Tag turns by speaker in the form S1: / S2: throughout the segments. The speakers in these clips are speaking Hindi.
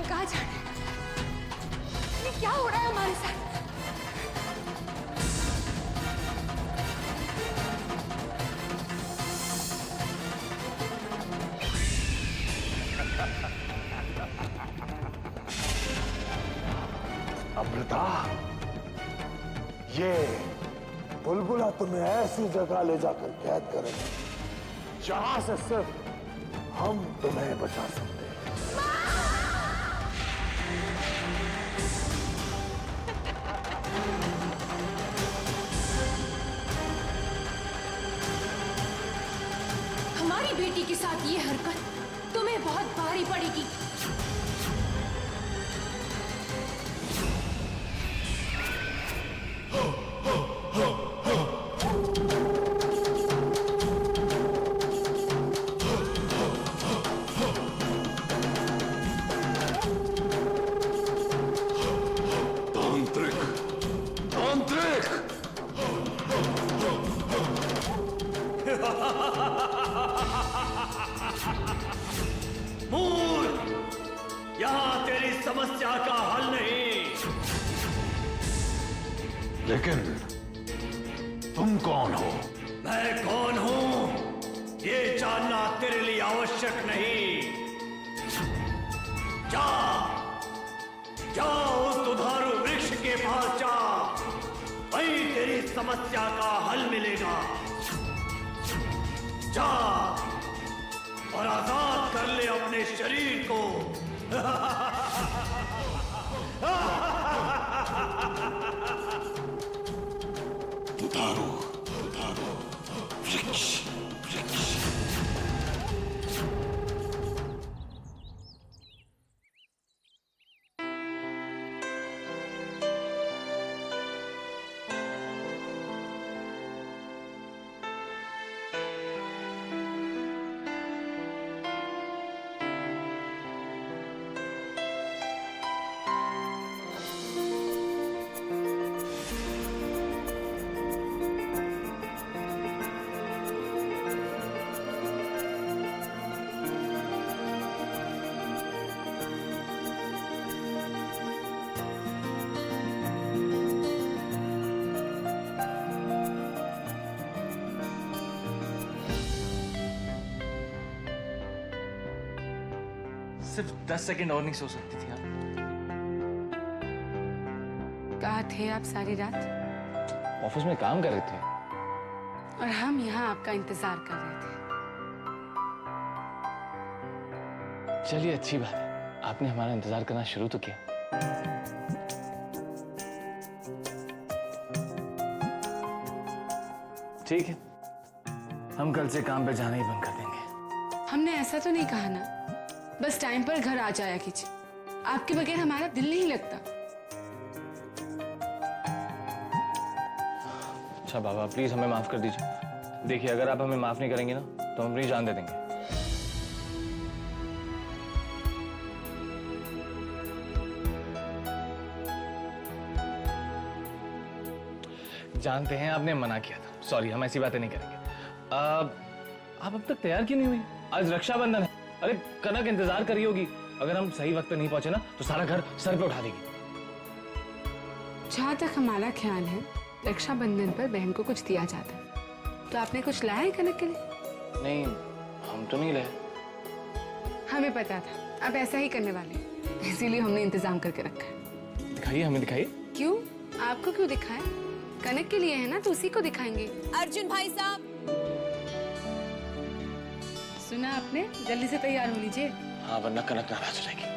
S1: कहाँ जाना है? ये क्या हो रहा है हमारे साथ?
S2: अमृता, ये बुलबुला तुम्हें ऐसी जगह ले जाकर कैद करेगा जहां से सिर्फ हम तुम्हें बचा सकते हैं।
S1: हमारी बेटी के साथ ये हरकत तुम्हें बहुत भारी पड़ेगी।
S3: यहाँ तेरी समस्या का हल नहीं।
S2: लेकिन तुम कौन हो?
S3: मैं कौन हूं ये जानना तेरे लिए आवश्यक नहीं। जा जा उस दुधारू वृक्ष के पास जा, वहीं तेरी समस्या का हल मिलेगा। जा और आजाद कर ले अपने शरीर को।
S2: दुधारू दुधारू वृक्ष वृक्ष।
S4: सिर्फ 10 सेकंड और नहीं सो सकती थी आप?
S1: कहाँ थे आप सारी रात?
S4: ऑफिस में काम कर रहे थे
S1: और हम यहाँ आपका इंतजार कर रहे थे।
S4: चलिए अच्छी बात है, आपने हमारा इंतजार करना शुरू तो किया। ठीक है, हम कल से काम पे जाना ही बंद कर देंगे।
S1: हमने ऐसा तो नहीं कहा ना, बस टाइम पर घर आ जाया कीजिए। आपके बगैर हमारा दिल नहीं लगता।
S4: अच्छा बाबा, प्लीज हमें माफ कर दीजिए। देखिए, अगर आप हमें माफ नहीं करेंगे ना तो हम अपनी जान दे देंगे। जानते हैं आपने मना किया था, सॉरी, हम ऐसी बातें नहीं करेंगे। आप अब तक तैयार क्यों नहीं हुई? आज रक्षाबंधन है। अरे कनक इंतजार कर रही होगी। अगर हम सही वक्त पे नहीं पहुंचे ना तो सारा घर सर पे उठा देगी।
S1: जहाँ तक हमारा ख्याल है, रक्षाबंधन पर बहन को कुछ दिया जाता है। तो आपने कुछ लाया है कनक के लिए?
S4: नहीं, हम तो नहीं लाए।
S1: हमें पता था आप ऐसा ही करने वाले, इसीलिए हमने इंतजाम करके रखा है।
S4: दिखाइए, हमें दिखाइए।
S1: क्यों? आपको क्यों दिखाएं? कनक के लिए है ना, तो उसी को दिखाएंगे।
S5: अर्जुन भाई साहब,
S1: सुना आपने? जल्दी से तैयार हो लीजिए।
S4: हाँ, वरना कनक नाराज हो जाएगी।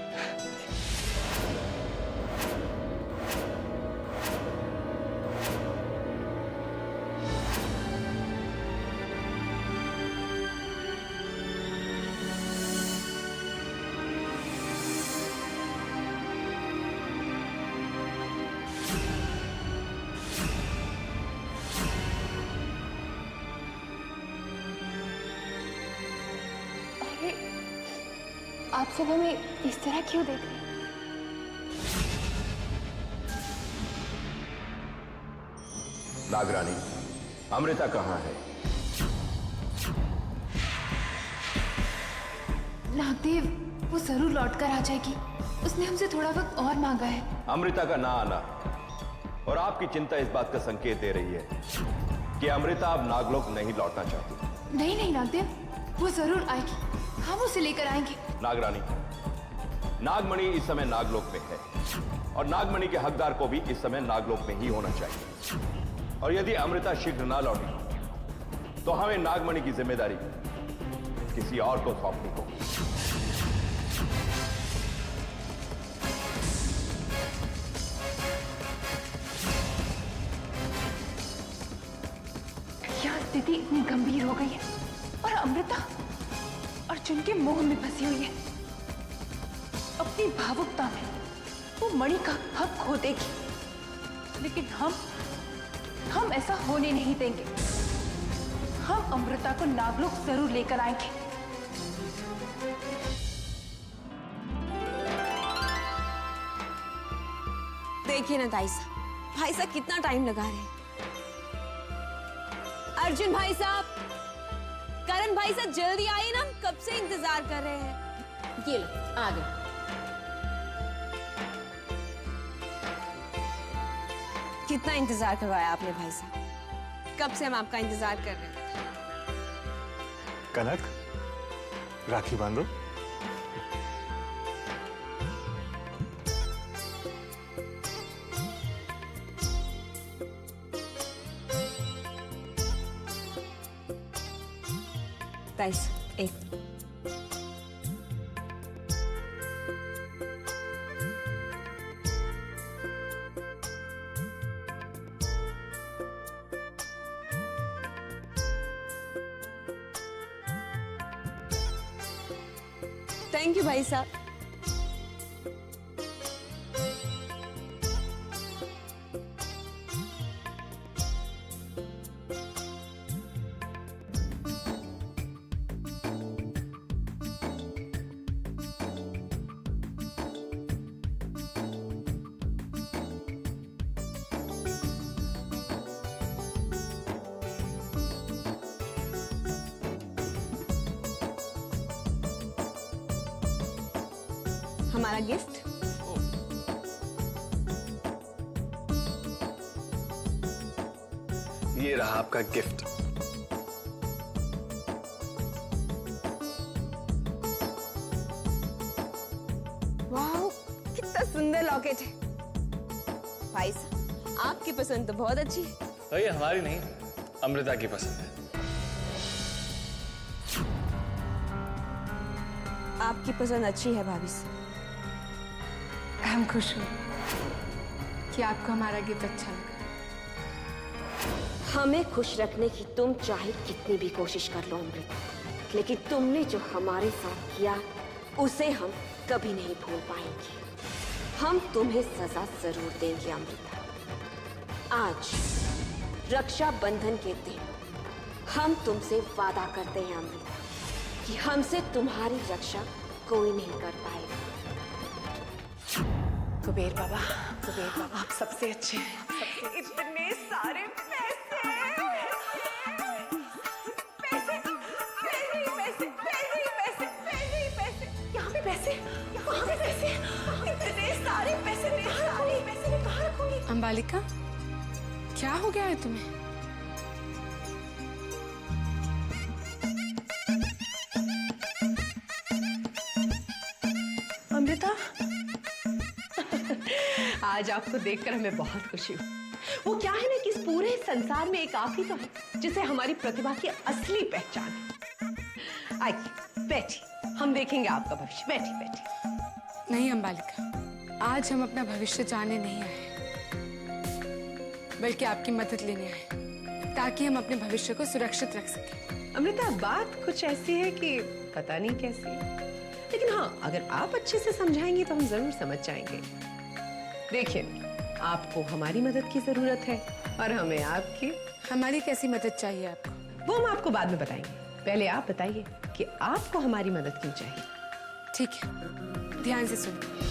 S5: आप सब हमें इस तरह क्यों देख रहे हैं?
S6: नागरानी, अमृता कहाँ है?
S5: नागदेव, वो जरूर लौट कर आ जाएगी। उसने हमसे थोड़ा वक्त और मांगा है।
S6: अमृता का ना आना और आपकी चिंता इस बात का संकेत दे रही है कि अमृता अब नागलोक नहीं लौटना चाहती।
S5: नहीं नहीं नागदेव, वो जरूर आएगी, हम उसे लेकर आएंगे।
S6: नागरानी, नागमणि इस समय नागलोक में है और नागमणि के हकदार को भी इस समय नागलोक में ही होना चाहिए। और यदि अमृता शीघ्र ना लौटी तो हमें नागमणि की जिम्मेदारी किसी और को सौंपनी होगी।
S5: यह स्थिति इतनी गंभीर हो गई है और अमृता अर्जुन के मोह में फंसी हुई है। अपनी भावुकता में वो मणि का हक खो देगी, लेकिन हम ऐसा होने नहीं देंगे। हम अमृता को नागलोक जरूर लेकर आएंगे।
S7: देखिए ना भाई साहब कितना टाइम लगा रहे हैं। अर्जुन भाई साहब, करण भाई साहब जल्दी आइए ना, हम कब से इंतजार कर रहे हैं। ये लो, आ गए। कितना इंतजार करवाया आपने भाई साहब, कब से हम आपका इंतजार कर रहे हैं।
S8: कनक, राखी बांधो।
S7: गाइस, एक थैंक यू भाई साहब। हमारा गिफ्ट।
S4: ये रहा आपका गिफ्ट।
S7: वाह, कितना सुंदर लॉकेट है। भाई साहब, आपकी पसंद तो बहुत अच्छी है।
S4: तो ये हमारी नहीं, अमृता की पसंद है।
S7: आपकी पसंद अच्छी है भाभी साहब।
S1: हम खुश हुए कि आपको हमारा गिफ्ट अच्छा लगा।
S9: हमें खुश रखने की तुम चाहे कितनी भी कोशिश कर लो अमृता, लेकिन तुमने जो हमारे साथ किया उसे हम कभी नहीं भूल पाएंगे। हम तुम्हें सजा जरूर देंगे अमृता। आज रक्षाबंधन के दिन हम तुमसे वादा करते हैं अमृता कि हमसे तुम्हारी रक्षा कोई नहीं कर पाएगा।
S10: कुबेर बाबा, आप सबसे अच्छे हैं। इतने सारे पैसे, पैसे, यहाँ पे पैसे, वहाँ पे पैसे, इतने सारे पैसे मैं कहाँ रखूंगी?
S1: अंबालिका, क्या हो गया है तुम्हें?
S10: अमृता, आज आपको देखकर हमें बहुत खुशी हुई। वो क्या है ना कि इस पूरे संसार में एक आप ही तो है जिसे हमारी प्रतिभा की असली पहचान है। आइए बैठी, हम देखेंगे आपका भविष्य। बैठी बैठी।
S1: नहीं अंबालिका, आज हम अपना भविष्य जानने नहीं आए, बल्कि आपकी मदद लेने आए ताकि हम अपने भविष्य को सुरक्षित रख सकें।
S10: अमृता, बात कुछ ऐसी है कि पता नहीं कैसी, लेकिन हाँ, अगर आप अच्छे से समझाएंगी तो हम जरूर समझ जाएंगे। देखिए, आपको हमारी मदद की जरूरत है और हमें आपकी।
S1: हमारी कैसी मदद चाहिए आपको?
S10: वो हम आपको बाद में बताएंगे। पहले आप बताइए कि आपको हमारी मदद क्यों चाहिए।
S1: ठीक है, ध्यान से सुनिए।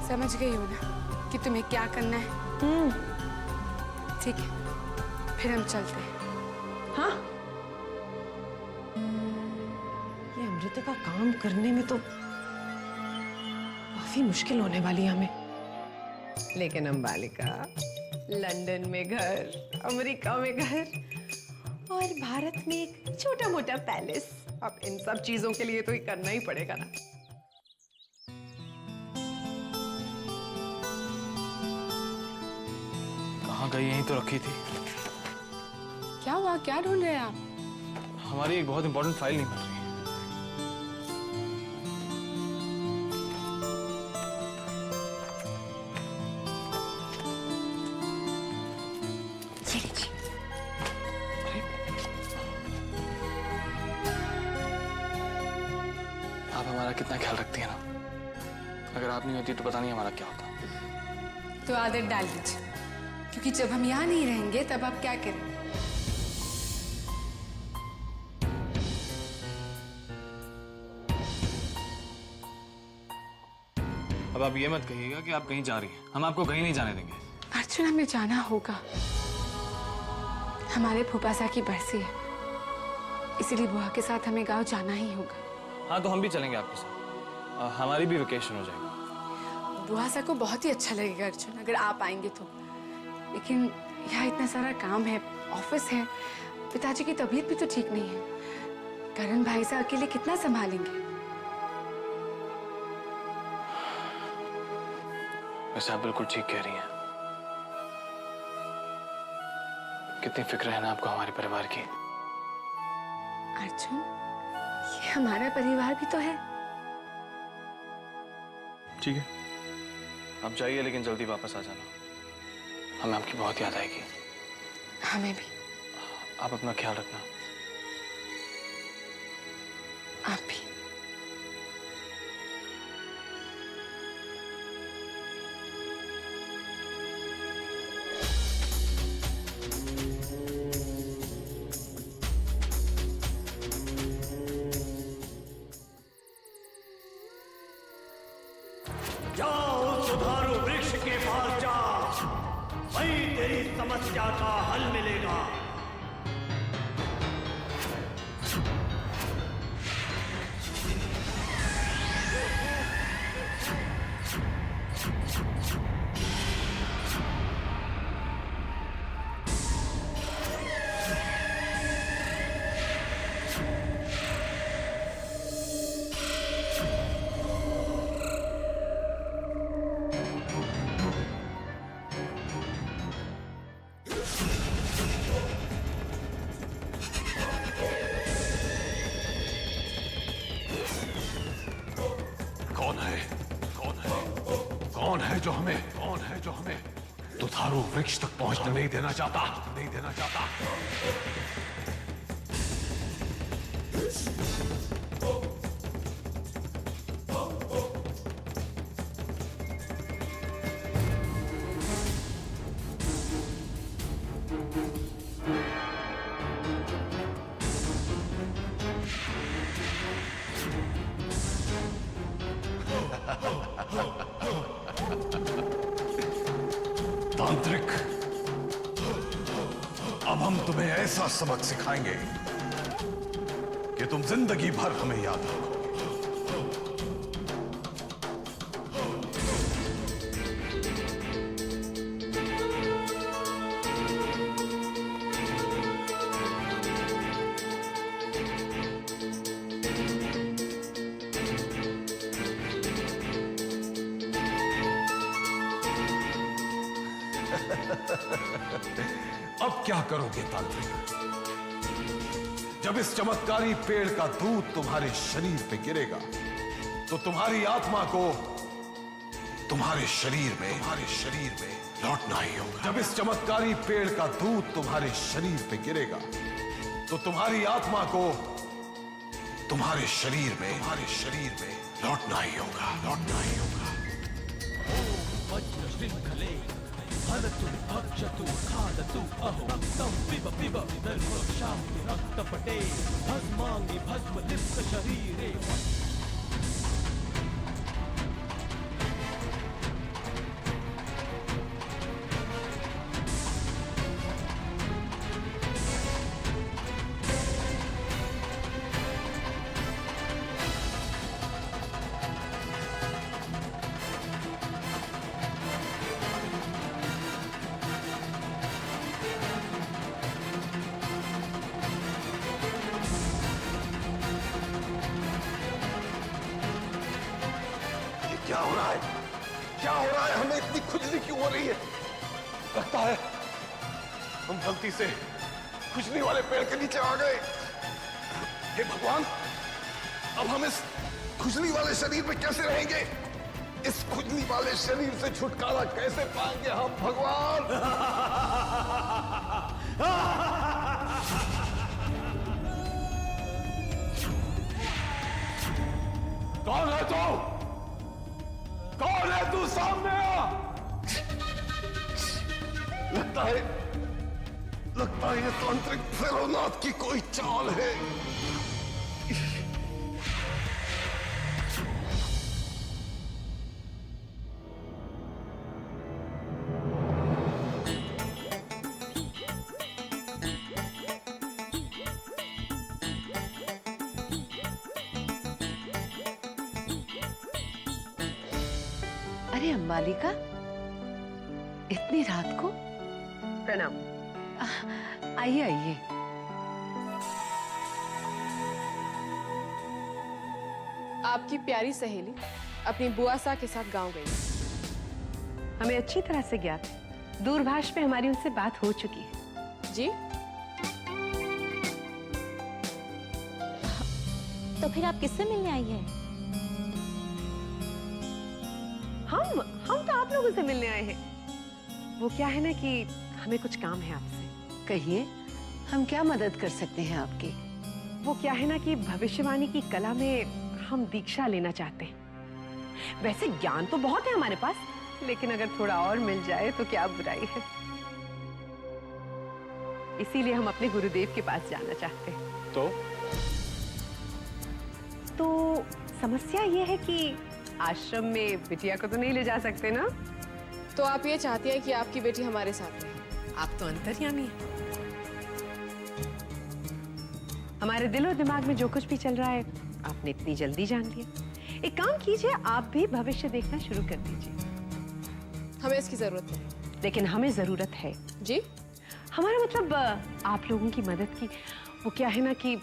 S1: समझ गई हो ना? कि तुम्हें क्या करना है। ठीक है, फिर हम चलते हैं।
S10: हाँ, ये अमृता का काम करने में तो काफी मुश्किल होने वाली है हमें। लेकिन अंबालिका, लंदन में घर, अमेरिका में घर और भारत में एक छोटा मोटा पैलेस, अब इन सब चीजों के लिए तो ये करना ही पड़ेगा ना।
S4: कहाँ गई? यहीं तो रखी थी।
S1: क्या हुआ, क्या ढूंढ रहे हैं आप?
S4: हमारी एक बहुत इंपॉर्टेंट फाइल नहीं बन रही है। आप हमारा कितना ख्याल रखती है ना। अगर आप नहीं होती तो पता नहीं हमारा क्या होता।
S1: तो आदत डाल लीजिए, क्योंकि जब हम यहाँ नहीं रहेंगे तब आप क्या करेंगे?
S4: अब आप ये मत कहिएगा कि आप कहीं जा रही हैं। हम आपको कहीं नहीं जाने देंगे।
S1: अर्जुन, हमें जाना होगा। हमारे फूफासा की बरसी है, इसीलिए बुआ के साथ हमें गांव जाना ही होगा।
S4: हाँ, तो हम भी चलेंगे आपके साथ। हमारी भी वेकेशन हो जाएगी।
S1: बुआ सा को बहुत ही अच्छा लगेगा अर्जुन, अगर आप आएंगे तो। लेकिन यहाँ इतना सारा काम है, ऑफिस है, पिताजी की तबीयत भी तो ठीक नहीं है। करण भाई से अकेले कितना संभालेंगे?
S4: वैसे आप बिल्कुल ठीक कह रही हैं। कितनी फिक्र है ना आपको हमारे परिवार की।
S1: अर्जुन, ये हमारा परिवार भी तो है।
S4: ठीक है, आप जाइए, लेकिन जल्दी वापस आ जाना। हमें आपकी बहुत याद आएगी।
S1: हमें भी।
S4: आप अपना ख्याल रखना।
S1: आप भी।
S3: जाओ सुधारू वृक्ष के पास जा, वहीं तेरी समस्या का हल मिलेगा।
S2: कौन है जो हमें दुधारू वृक्ष तक पहुंचने नहीं देना चाहता? तांत्रिक, अब हम तुम्हें ऐसा सबक सिखाएंगे कि तुम जिंदगी भर हमें याद रखोगे। अब क्या करोगे तांत्रिक? जब इस चमत्कारी पेड़ का दूध तुम्हारे शरीर पे गिरेगा तो तुम्हारी आत्मा को तुम्हारे शरीर में लौटना ही होगा। जब इस चमत्कारी पेड़ का दूध तुम्हारे शरीर पे गिरेगा तो तुम्हारी आत्मा को तुम्हारे शरीर में लौटना ही होगा। क्या हो रहा है? क्या हो रहा है? हमें इतनी खुजली क्यों हो रही है? लगता है हम गलती से खुजली वाले पेड़ के नीचे आ गए। हे भगवान, अब हम इस खुजली वाले शरीर में कैसे रहेंगे? इस खुजली वाले शरीर से छुटकारा कैसे पाएंगे हम भगवान? कौन है तू? कौन है तू? सामने आ! लगता है ये तांत्रिक भैरवनाथ की कोई चाल है।
S5: अरे अंबालिका, इतनी रात को?
S10: प्रणाम।
S5: आइए आइए।
S11: आपकी प्यारी सहेली अपनी बुआ सा के साथ गांव गई।
S10: हमें अच्छी तरह से ज्ञात है, दूरभाष पे हमारी उनसे बात हो चुकी है।
S11: जी?
S9: तो फिर आप किससे मिलने आई है?
S10: हम तो आप लोगों से मिलने आए हैं। वो क्या है ना कि हमें कुछ काम है आपसे।
S5: कहिए, हम क्या मदद कर सकते हैं आपकी?
S10: वो क्या है ना कि भविष्यवाणी की कला में हम दीक्षा लेना चाहते हैं। वैसे ज्ञान तो बहुत है हमारे पास, लेकिन अगर थोड़ा और मिल जाए तो क्या बुराई है। इसीलिए हम अपने गुरुदेव के पास जाना चाहते हैं। तो समस्या ये है कि आश्रम में बिटिया को तो नहीं ले जा सकते ना।
S11: तो आप ये चाहती हैं कि आपकी बेटी हमारे साथ रहे?
S10: आप तो अंतर्यामी हैं। हमारे दिल और दिमाग में जो कुछ भी चल रहा है आपने इतनी जल्दी जान लिया। एक काम कीजिए, आप भी भविष्य देखना शुरू कर दीजिए।
S11: हमें इसकी जरूरत है।
S10: लेकिन हमें जरूरत है।
S11: जी?
S10: हमारा मतलब आप लोगों की मदद की। वो क्या है ना कि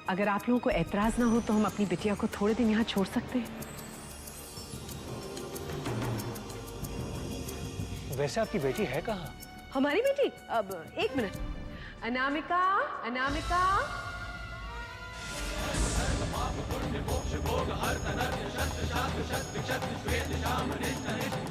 S10: अगर आप लोगों को ऐतराज ना हो तो हम अपनी बिटिया को थोड़े दिन यहाँ छोड़ सकते हैं।
S8: वैसे आपकी बेटी है कहाँ?
S10: हमारी बेटी? अब एक मिनट। अनामिका, अनामिका।
S3: मोक्ष भोग हर तनर्थ शस्त्र शास्त्र शस्त्र शस्त्र श्वेत श्याम निष्ठ निष्ठ